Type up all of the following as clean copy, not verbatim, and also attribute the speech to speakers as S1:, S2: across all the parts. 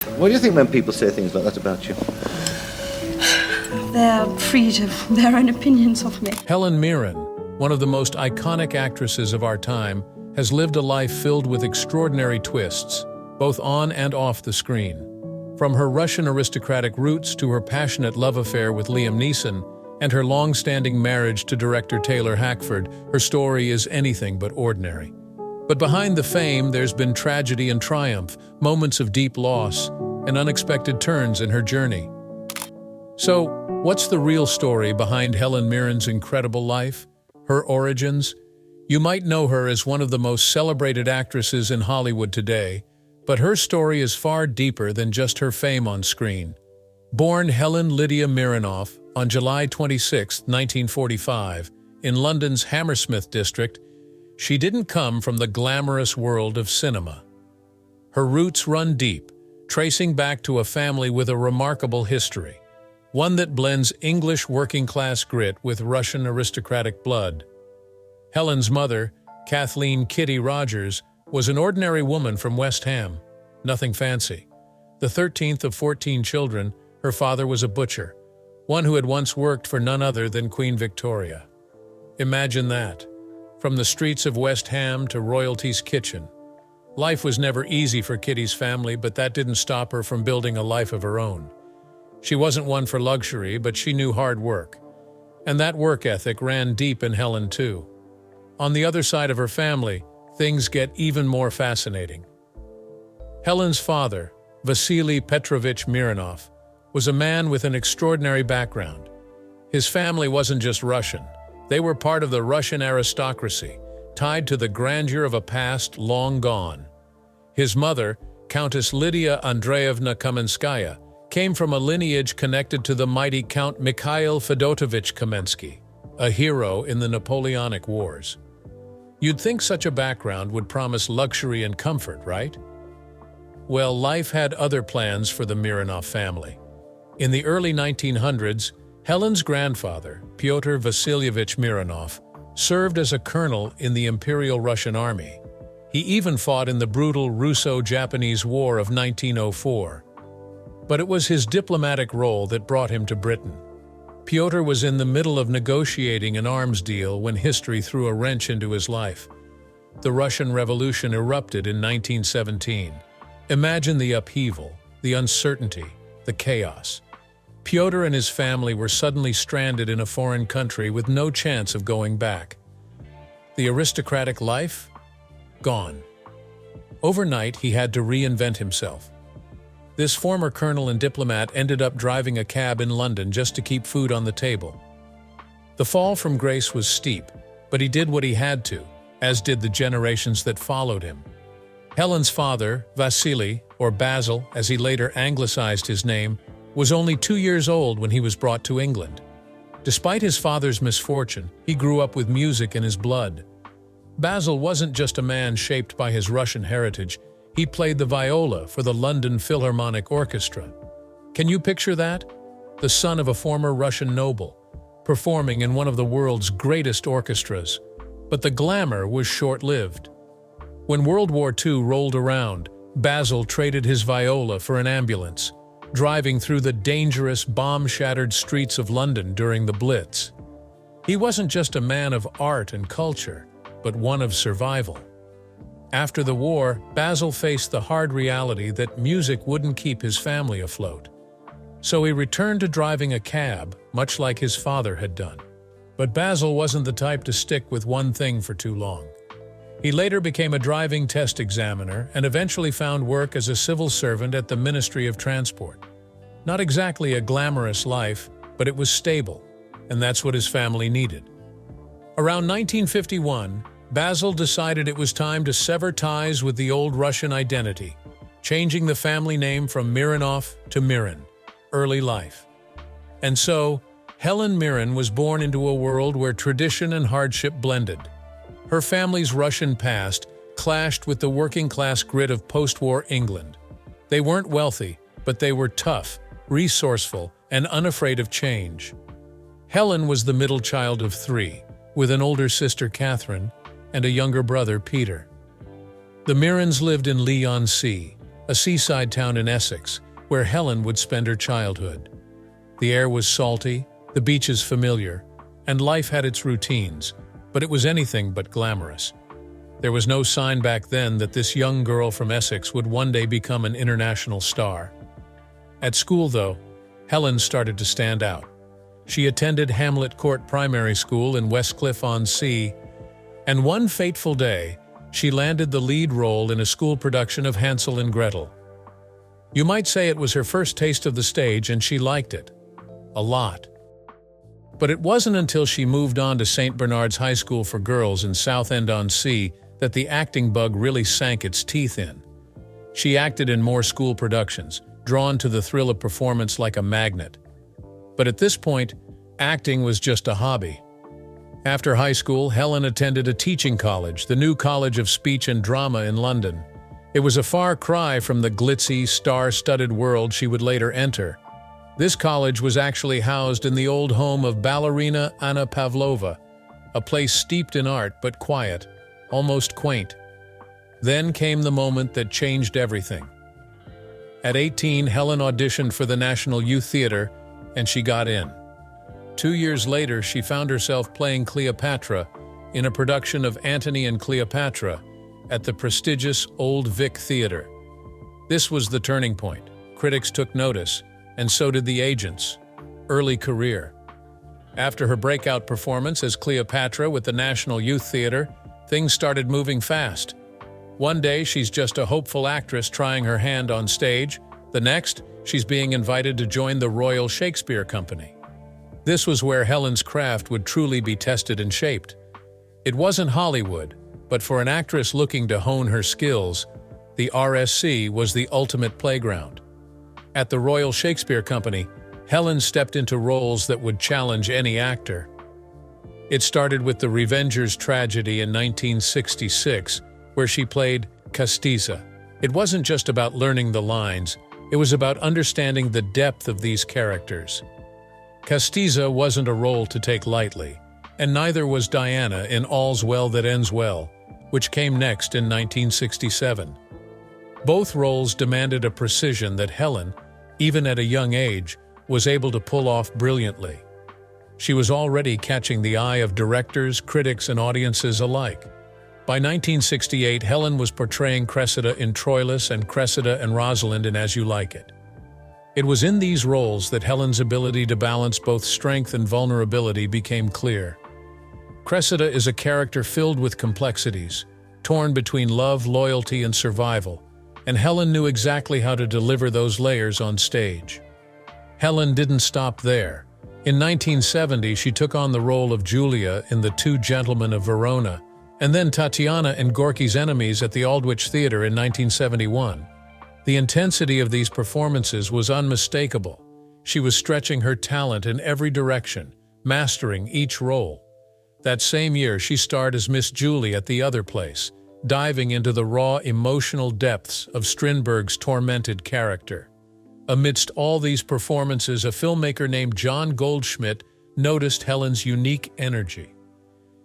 S1: What do you think when people say things like that about you?
S2: They're free to have their own opinions of me.
S3: Helen Mirren, one of the most iconic actresses of our time, has lived a life filled with extraordinary twists, both on and off the screen. From her Russian aristocratic roots to her passionate love affair with Liam Neeson and her long-standing marriage to director Taylor Hackford, her story is anything but ordinary. But behind the fame, there's been tragedy and triumph, moments of deep loss, and unexpected turns in her journey. So, what's the real story behind Helen Mirren's incredible life? Her origins? You might know her as one of the most celebrated actresses in Hollywood today, but her story is far deeper than just her fame on screen. Born Helen Lydia Mirrenoff on July 26, 1945, in London's Hammersmith district, she didn't come from the glamorous world of cinema. Her roots run deep, tracing back to a family with a remarkable history, one that blends English working-class grit with Russian aristocratic blood. Helen's mother, Kathleen "Kitty" Rogers, was an ordinary woman from West Ham, nothing fancy. The 13th of 14 children, her father was a butcher, one who had once worked for none other than Queen Victoria. Imagine that. From the streets of West Ham to royalty's kitchen. Life was never easy for Kitty's family, but that didn't stop her from building a life of her own. She wasn't one for luxury, but she knew hard work. And that work ethic ran deep in Helen too. On the other side of her family, things get even more fascinating. Helen's father, Vasily Petrovich Mirrenov, was a man with an extraordinary background. His family wasn't just Russian. They were part of the Russian aristocracy, tied to the grandeur of a past long gone. His mother, Countess Lydia Andreevna Kamenskaya, came from a lineage connected to the mighty Count Mikhail Fedotovich Kamensky, a hero in the Napoleonic Wars. You'd think such a background would promise luxury and comfort, right? Well, life had other plans for the Mirrenov family. In the early 1900s, Helen's grandfather, Pyotr Vasilyevich Mirrenov, served as a colonel in the Imperial Russian Army. He even fought in the brutal Russo-Japanese War of 1904. But it was his diplomatic role that brought him to Britain. Pyotr was in the middle of negotiating an arms deal when history threw a wrench into his life. The Russian Revolution erupted in 1917. Imagine the upheaval, the uncertainty, the chaos. Pyotr and his family were suddenly stranded in a foreign country with no chance of going back. The aristocratic life? Gone. Overnight, he had to reinvent himself. This former colonel and diplomat ended up driving a cab in London just to keep food on the table. The fall from grace was steep, but he did what he had to, as did the generations that followed him. Helen's father, Vasily, or Basil, as he later anglicized his name, was only 2 years old when he was brought to England. Despite his father's misfortune, he grew up with music in his blood. Basil wasn't just a man shaped by his Russian heritage. He played the viola for the London Philharmonic Orchestra. Can you picture that? The son of a former Russian noble, performing in one of the world's greatest orchestras. But the glamour was short-lived. When World War II rolled around, Basil traded his viola for an ambulance, driving through the dangerous, bomb-shattered streets of London during the Blitz. He wasn't just a man of art and culture, but one of survival. After the war, Basil faced the hard reality that music wouldn't keep his family afloat. So he returned to driving a cab, much like his father had done. But Basil wasn't the type to stick with one thing for too long. He later became a driving test examiner and eventually found work as a civil servant at the Ministry of Transport. Not exactly a glamorous life, but it was stable, and that's what his family needed. Around 1951, Basil decided it was time to sever ties with the old Russian identity, changing the family name from Mirrenov to Mirren, early life. And so, Helen Mirren was born into a world where tradition and hardship blended. Her family's Russian past clashed with the working-class grit of post-war England. They weren't wealthy, but they were tough, resourceful, and unafraid of change. Helen was the middle child of 3, with an older sister, Catherine, and a younger brother, Peter. The Mirrens lived in Leigh-on-Sea, a seaside town in Essex, where Helen would spend her childhood. The air was salty, the beaches familiar, and life had its routines, but it was anything but glamorous. There was no sign back then that this young girl from Essex would one day become an international star. At school, though, Helen started to stand out. She attended Hamlet Court Primary School in Westcliff-on-Sea, and one fateful day, she landed the lead role in a school production of Hansel and Gretel. You might say it was her first taste of the stage, and she liked it. A lot. But it wasn't until she moved on to St. Bernard's High School for Girls in Southend-on-Sea that the acting bug really sank its teeth in. She acted in more school productions, drawn to the thrill of performance like a magnet. But at this point, acting was just a hobby. After high school, Helen attended a teaching college, the New College of Speech and Drama in London. It was a far cry from the glitzy, star-studded world she would later enter. This college was actually housed in the old home of ballerina Anna Pavlova, a place steeped in art but quiet, almost quaint. Then came the moment that changed everything. At 18, Helen auditioned for the National Youth Theatre, and she got in. 2 years later, she found herself playing Cleopatra in a production of Antony and Cleopatra at the prestigious Old Vic Theatre. This was the turning point. Critics took notice, and so did the agents. Early career. After her breakout performance as Cleopatra with the National Youth Theatre, things started moving fast. One day, she's just a hopeful actress trying her hand on stage. The next, she's being invited to join the Royal Shakespeare Company. This was where Helen's craft would truly be tested and shaped. It wasn't Hollywood, but for an actress looking to hone her skills, the RSC was the ultimate playground. At the Royal Shakespeare Company, Helen stepped into roles that would challenge any actor. It started with The Revenger's Tragedy in 1966, where she played Castiza. It wasn't just about learning the lines, it was about understanding the depth of these characters. Castiza wasn't a role to take lightly, and neither was Diana in All's Well That Ends Well, which came next in 1967. Both roles demanded a precision that Helen, even at a young age, was able to pull off brilliantly. She was already catching the eye of directors, critics, and audiences alike. By 1968, Helen was portraying Cressida in Troilus and Cressida and Rosalind in As You Like It. It was in these roles that Helen's ability to balance both strength and vulnerability became clear. Cressida is a character filled with complexities, torn between love, loyalty, and survival, and Helen knew exactly how to deliver those layers on stage. Helen didn't stop there. In 1970, she took on the role of Julia in The Two Gentlemen of Verona, and then Tatiana in Gorky's Enemies at the Aldwych Theatre in 1971. The intensity of these performances was unmistakable. She was stretching her talent in every direction, mastering each role. That same year, she starred as Miss Julie at The Other Place, diving into the raw emotional depths of Strindberg's tormented character. Amidst all these performances, a filmmaker named John Goldschmidt noticed Helen's unique energy.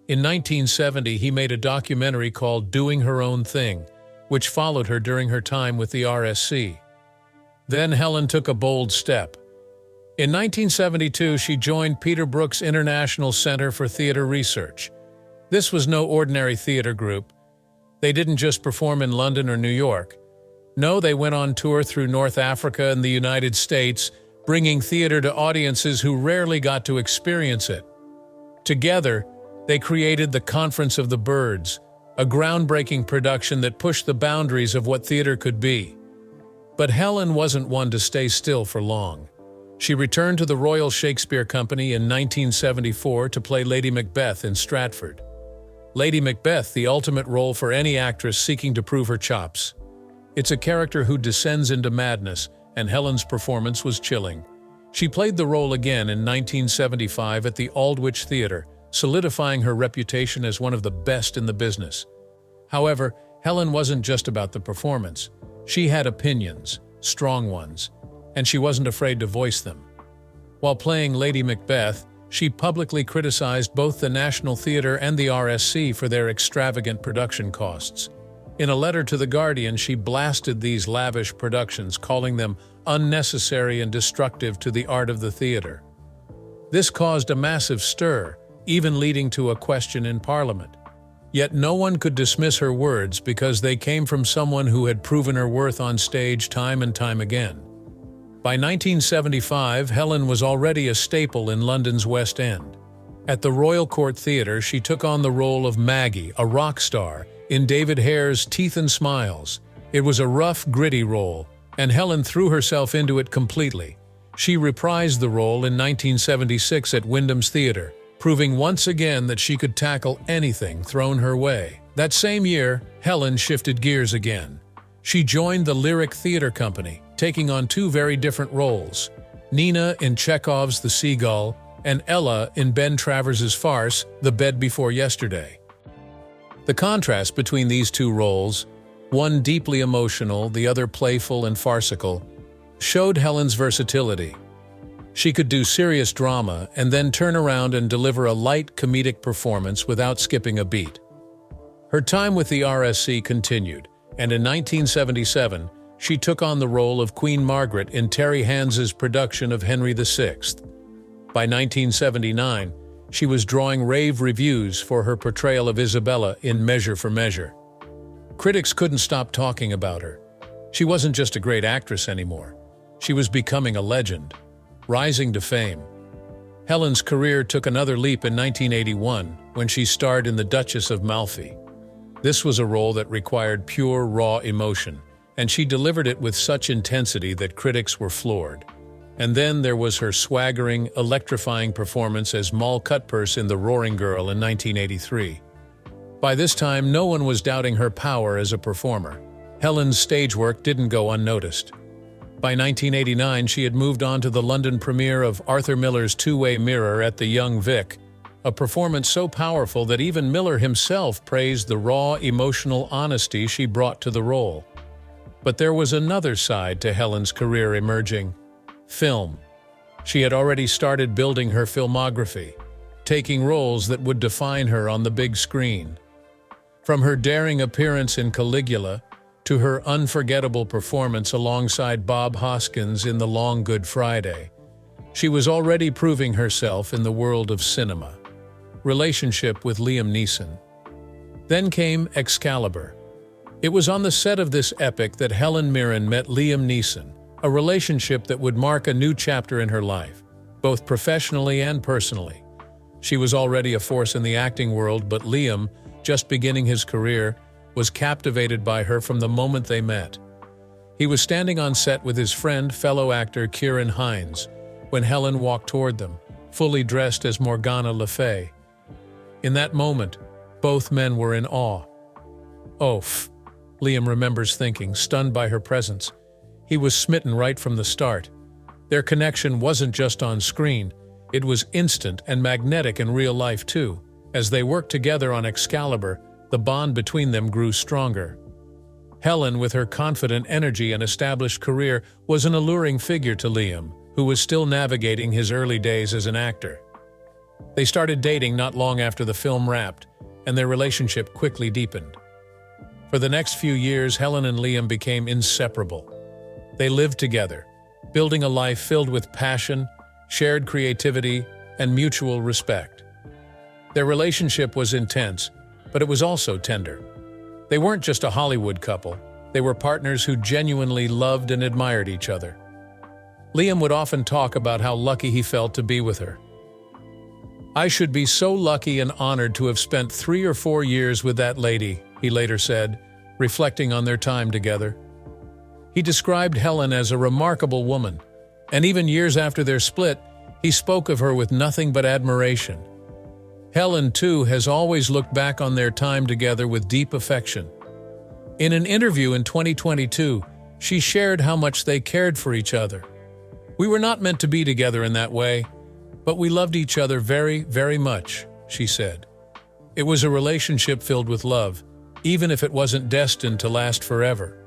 S3: In 1970, he made a documentary called Doing Her Own Thing, which followed her during her time with the RSC. Then Helen took a bold step. In 1972, she joined Peter Brook's International Center for Theater Research. This was no ordinary theater group. They didn't just perform in London or New York. No, they went on tour through North Africa and the United States, bringing theater to audiences who rarely got to experience it. Together, they created the Conference of the Birds, a groundbreaking production that pushed the boundaries of what theater could be. But Helen wasn't one to stay still for long. She returned to the Royal Shakespeare Company in 1974 to play Lady Macbeth in Stratford. Lady Macbeth, the ultimate role for any actress seeking to prove her chops. It's a character who descends into madness, and Helen's performance was chilling. She played the role again in 1975 at the Aldwych Theatre, solidifying her reputation as one of the best in the business. However, Helen wasn't just about the performance. She had opinions, strong ones, and she wasn't afraid to voice them. While playing Lady Macbeth, she publicly criticized both the National Theatre and the RSC for their extravagant production costs. In a letter to The Guardian, she blasted these lavish productions, calling them unnecessary and destructive to the art of the theater. This caused a massive stir, even leading to a question in Parliament. Yet no one could dismiss her words because they came from someone who had proven her worth on stage time and time again. By 1975, Helen was already a staple in London's West End. At the Royal Court Theatre, she took on the role of Maggie, a rock star, in David Hare's Teeth and Smiles. It was a rough, gritty role, and Helen threw herself into it completely. She reprised the role in 1976 at Wyndham's Theatre, proving once again that she could tackle anything thrown her way. That same year, Helen shifted gears again. She joined the Lyric Theatre Company, taking on two very different roles: Nina in Chekhov's The Seagull and Ella in Ben Travers's farce, The Bed Before Yesterday. The contrast between these two roles, one deeply emotional, the other playful and farcical, showed Helen's versatility. She could do serious drama and then turn around and deliver a light comedic performance without skipping a beat. Her time with the RSC continued, and in 1977, she took on the role of Queen Margaret in Terry Hands's production of Henry VI. By 1979, she was drawing rave reviews for her portrayal of Isabella in Measure for Measure. Critics couldn't stop talking about her. She wasn't just a great actress anymore. She was becoming a legend, rising to fame. Helen's career took another leap in 1981 when she starred in The Duchess of Malfi. This was a role that required pure, raw emotion, and she delivered it with such intensity that critics were floored. And then there was her swaggering, electrifying performance as Moll Cutpurse in The Roaring Girl in 1983. By this time, no one was doubting her power as a performer. Helen's stage work didn't go unnoticed. By 1989, she had moved on to the London premiere of Arthur Miller's Two-Way Mirror at the Young Vic, a performance so powerful that even Miller himself praised the raw, emotional honesty she brought to the role. But there was another side to Helen's career emerging: film. She had already started building her filmography, taking roles that would define her on the big screen. From her daring appearance in Caligula to her unforgettable performance alongside Bob Hoskins in The Long Good Friday, she was already proving herself in the world of cinema. Relationship with Liam Neeson. Then came Excalibur. It was on the set of this epic that Helen Mirren met Liam Neeson, a relationship that would mark a new chapter in her life, both professionally and personally. She was already a force in the acting world, but Liam, just beginning his career, was captivated by her from the moment they met. He was standing on set with his friend, fellow actor Ciarán Hinds, when Helen walked toward them, fully dressed as Morgana Le Fay. In that moment, both men were in awe. "Oof," Liam remembers thinking, stunned by her presence. He was smitten right from the start. Their connection wasn't just on screen, it was instant and magnetic in real life too. As they worked together on Excalibur, the bond between them grew stronger. Helen, with her confident energy and established career, was an alluring figure to Liam, who was still navigating his early days as an actor. They started dating not long after the film wrapped, and their relationship quickly deepened. For the next few years, Helen and Liam became inseparable. They lived together, building a life filled with passion, shared creativity, and mutual respect. Their relationship was intense, but it was also tender. They weren't just a Hollywood couple, they were partners who genuinely loved and admired each other. Liam would often talk about how lucky he felt to be with her. "I should be so lucky and honored to have spent 3 or 4 years with that lady," he later said, reflecting on their time together. He described Helen as a remarkable woman, and even years after their split, he spoke of her with nothing but admiration. Helen, too, has always looked back on their time together with deep affection. In an interview in 2022, she shared how much they cared for each other. "We were not meant to be together in that way, but we loved each other very, very much," she said. It was a relationship filled with love, even if it wasn't destined to last forever.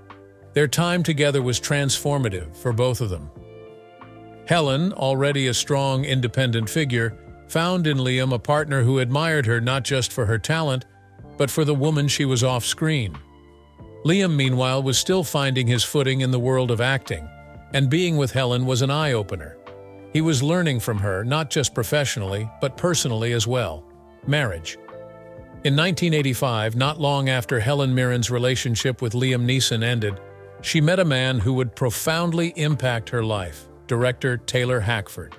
S3: Their time together was transformative for both of them. Helen, already a strong, independent figure, found in Liam a partner who admired her not just for her talent, but for the woman she was off-screen. Liam, meanwhile, was still finding his footing in the world of acting, and being with Helen was an eye-opener. He was learning from her, not just professionally, but personally as well. Marriage. In 1985, not long after Helen Mirren's relationship with Liam Neeson ended, she met a man who would profoundly impact her life, director Taylor Hackford.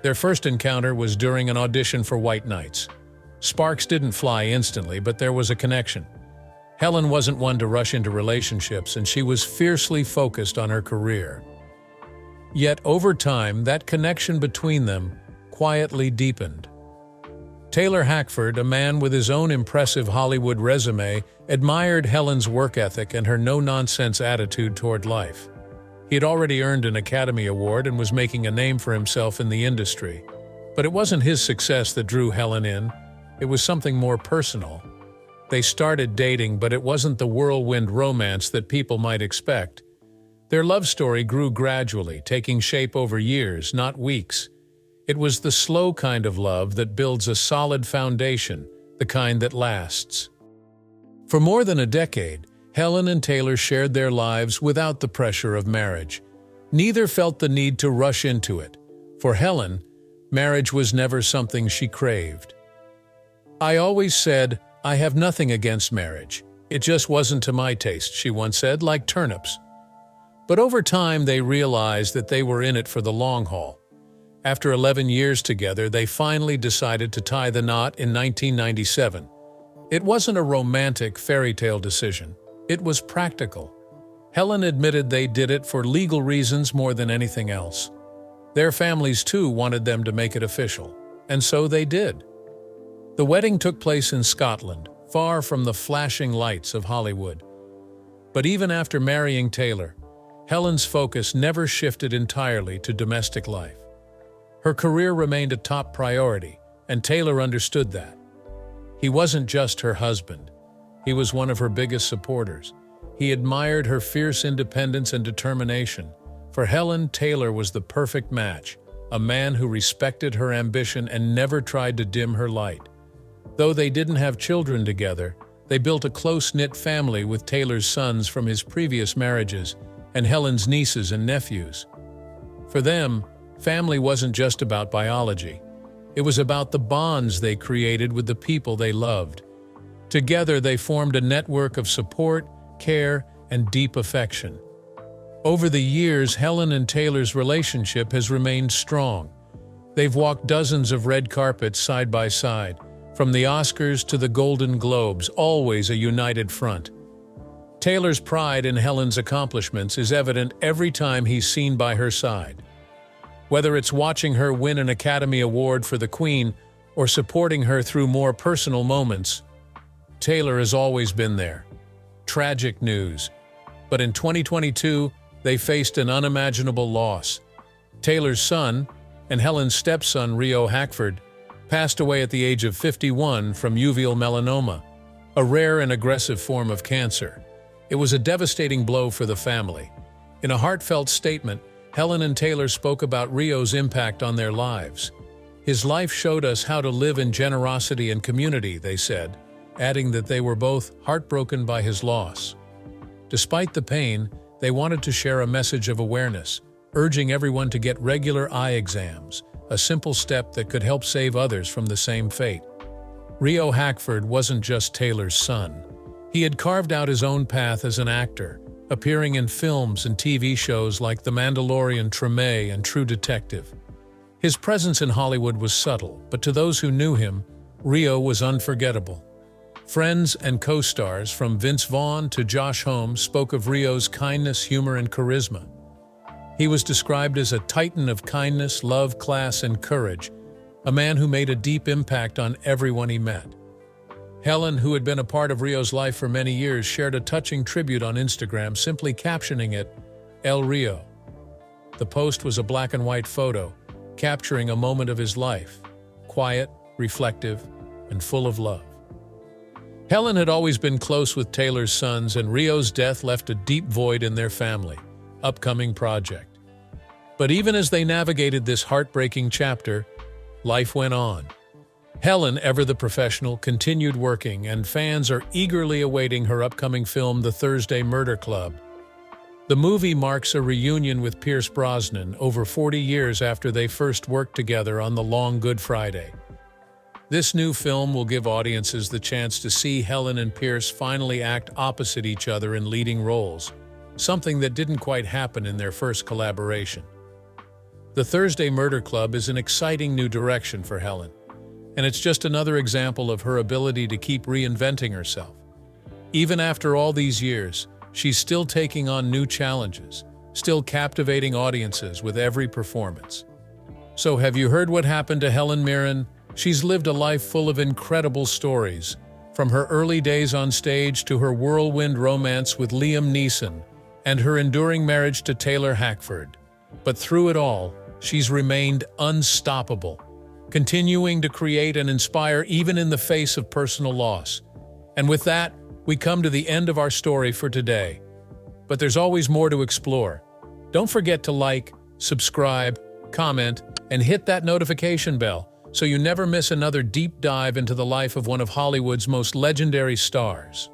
S3: Their first encounter was during an audition for White Nights. Sparks didn't fly instantly, but there was a connection. Helen wasn't one to rush into relationships, and she was fiercely focused on her career. Yet, over time, that connection between them quietly deepened. Taylor Hackford, a man with his own impressive Hollywood resume, admired Helen's work ethic and her no-nonsense attitude toward life. He had already earned an Academy Award and was making a name for himself in the industry. But it wasn't his success that drew Helen in. It was something more personal. They started dating, but it wasn't the whirlwind romance that people might expect. Their love story grew gradually, taking shape over years, not weeks. It was the slow kind of love that builds a solid foundation, the kind that lasts. For more than a decade, Helen and Taylor shared their lives without the pressure of marriage. Neither felt the need to rush into it. For Helen, marriage was never something she craved. "I always said, I have nothing against marriage. It just wasn't to my taste," she once said, like turnips. But over time, they realized that they were in it for the long haul. After 11 years together, they finally decided to tie the knot in 1997. It wasn't a romantic fairy tale decision. It was practical. Helen admitted they did it for legal reasons more than anything else. Their families, too, wanted them to make it official. And so they did. The wedding took place in Scotland, far from the flashing lights of Hollywood. But even after marrying Taylor, Helen's focus never shifted entirely to domestic life. Her career remained a top priority, and Taylor understood that. He wasn't just her husband. He was one of her biggest supporters. He admired her fierce independence and determination. For Helen, Taylor was the perfect match, a man who respected her ambition and never tried to dim her light. Though they didn't have children together, they built a close-knit family with Taylor's sons from his previous marriages and Helen's nieces and nephews. For them, family wasn't just about biology. It was about the bonds they created with the people they loved. Together, they formed a network of support, care, and deep affection. Over the years, Helen and Taylor's relationship has remained strong. They've walked dozens of red carpets side by side, from the Oscars to the Golden Globes, always a united front. Taylor's pride in Helen's accomplishments is evident every time he's seen by her side. Whether it's watching her win an Academy Award for The Queen or supporting her through more personal moments, Taylor has always been there. Tragic news. But in 2022, they faced an unimaginable loss. Taylor's son, and Helen's stepson Rio Hackford, passed away at the age of 51 from uveal melanoma, a rare and aggressive form of cancer. It was a devastating blow for the family. In a heartfelt statement, Helen and Taylor spoke about Rio's impact on their lives. "His life showed us how to live in generosity and community," they said, adding that they were both heartbroken by his loss. Despite the pain, they wanted to share a message of awareness, urging everyone to get regular eye exams, a simple step that could help save others from the same fate. Rio Hackford wasn't just Taylor's son. He had carved out his own path as an actor, appearing in films and TV shows like The Mandalorian, Treme, and True Detective. His presence in Hollywood was subtle, but to those who knew him, Rio was unforgettable. Friends and co-stars from Vince Vaughn to Josh Homme spoke of Rio's kindness, humor, and charisma. He was described as a titan of kindness, love, class, and courage, a man who made a deep impact on everyone he met. Helen, who had been a part of Rio's life for many years, shared a touching tribute on Instagram, simply captioning it, "El Rio." The post was a black and white photo, capturing a moment of his life, quiet, reflective, and full of love. Helen had always been close with Taylor's sons, and Rio's death left a deep void in their family. Upcoming project. But even as they navigated this heartbreaking chapter, life went on. Helen, ever the professional, continued working, and fans are eagerly awaiting her upcoming film, The Thursday Murder Club. The movie marks a reunion with Pierce Brosnan over 40 years after they first worked together on The Long Good Friday. This new film will give audiences the chance to see Helen and Pierce finally act opposite each other in leading roles, something that didn't quite happen in their first collaboration. The Thursday Murder Club is an exciting new direction for Helen, and it's just another example of her ability to keep reinventing herself. Even after all these years, she's still taking on new challenges, still captivating audiences with every performance. So have you heard what happened to Helen Mirren? She's lived a life full of incredible stories, from her early days on stage to her whirlwind romance with Liam Neeson and her enduring marriage to Taylor Hackford. But through it all, she's remained unstoppable, continuing to create and inspire even in the face of personal loss. And with that, we come to the end of our story for today. But there's always more to explore. Don't forget to like, subscribe, comment, and hit that notification bell so you never miss another deep dive into the life of one of Hollywood's most legendary stars.